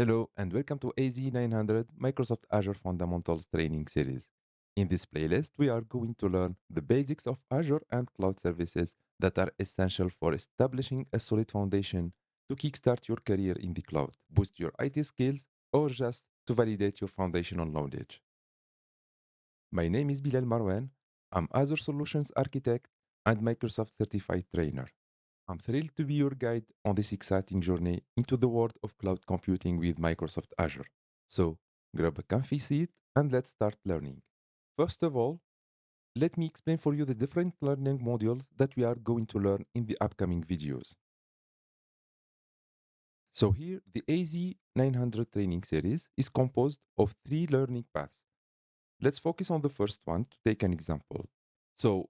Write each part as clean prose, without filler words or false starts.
Hello and welcome to AZ-900 Microsoft Azure Fundamentals Training Series. In this playlist, we are going to learn the basics of Azure and cloud services that are essential for establishing a solid foundation to kickstart your career in the cloud, boost your IT skills, or just to validate your foundational knowledge. My name is Bilel MAROUEN. I'm Azure Solutions Architect and Microsoft Certified Trainer. I'm thrilled to be your guide on this exciting journey into the world of cloud computing with Microsoft Azure. So, grab a comfy seat and let's start learning. First of all, let me explain for you the different learning modules that we are going to learn in the upcoming videos. So here, the AZ-900 training series is composed of 3 learning paths. Let's focus on the first one to take an example. So,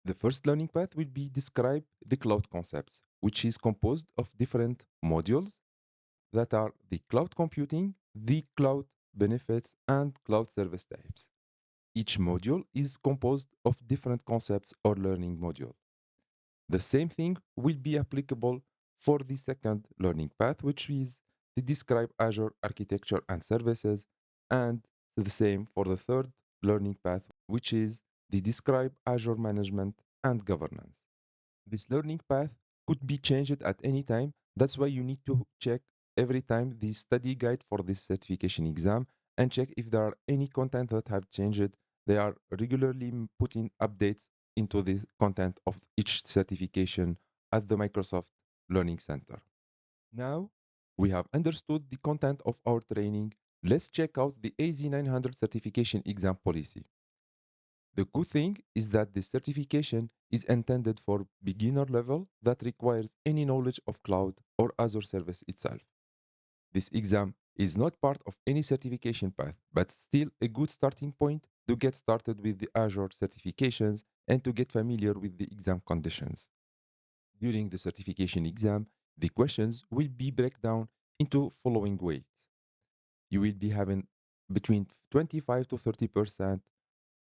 the first learning path will be describe the cloud concepts, which is composed of different modules that are the cloud computing, the cloud benefits, and cloud service types. Each module is composed of different concepts or learning module. The same thing will be applicable for the second learning path, which is to describe Azure architecture and services, and the same for the third learning path, which is the describe Azure management and governance. This learning path could be changed at any time. That's why you need to check every time the study guide for this certification exam and check if there are any content that have changed. They are regularly putting updates into the content of each certification at the Microsoft Learning Center. Now we have understood the content of our training. Let's check out the AZ-900 certification exam policy. The good thing is that this certification is intended for beginner level that requires any knowledge of cloud or Azure service itself. This exam is not part of any certification path, but still a good starting point to get started with the Azure certifications and to get familiar with the exam conditions. During the certification exam, the questions will be broken down into following ways. You will be having between 25 to 30%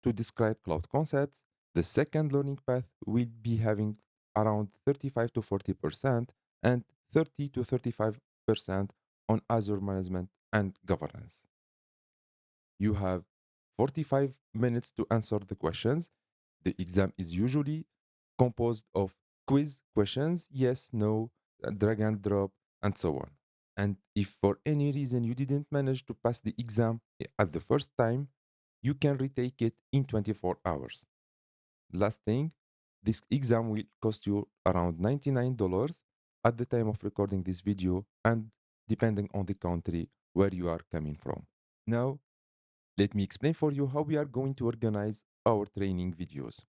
to describe cloud concepts. The second learning path will be having around 35 to 40% and 30 to 35% on Azure management and governance. You have 45 minutes to answer the questions. The exam is usually composed of quiz questions, yes, no, drag and drop, and so on. And if for any reason you didn't manage to pass the exam at the first time, you can retake it in 24 hours. Last thing, this exam will cost you around $99 at the time of recording this video and depending on the country where you are coming from. Now, let me explain for you how we are going to organize our training videos.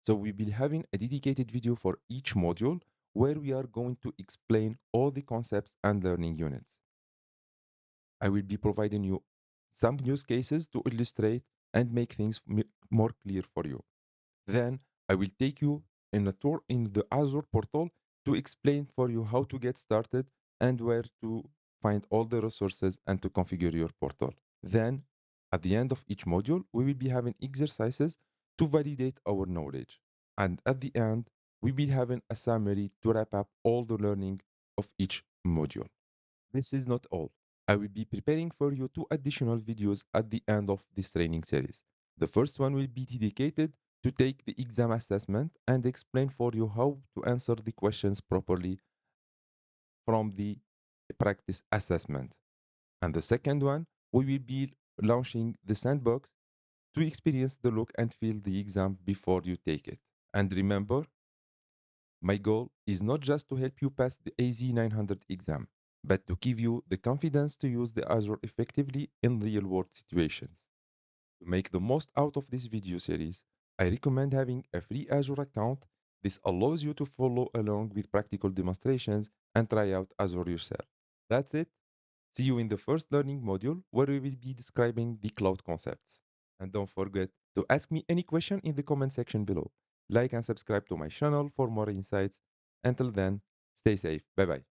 So we'll be having a dedicated video for each module where we are going to explain all the concepts and learning units. I will be providing you some use cases to illustrate and make things more clear for you. Then I will take you in a tour in the Azure portal to explain for you how to get started and where to find all the resources and to configure your portal. Then, at the end of each module, we will be having exercises to validate our knowledge. And at the end, we will be having a summary to wrap up all the learning of each module. This is not all. I will be preparing for you 2 additional videos at the end of this training series. The first one will be dedicated to take the exam assessment and explain for you how to answer the questions properly from the practice assessment. And the second one, we will be launching the sandbox to experience the look and feel the exam before you take it. And remember, my goal is not just to help you pass the AZ-900 exam, but to give you the confidence to use the Azure effectively in real-world situations. To make the most out of this video series, I recommend having a free Azure account. This allows you to follow along with practical demonstrations and try out Azure yourself. That's it. See you in the first learning module where we will be describing the cloud concepts. And don't forget to ask me any question in the comment section below. Like and subscribe to my channel for more insights. Until then, stay safe. Bye bye.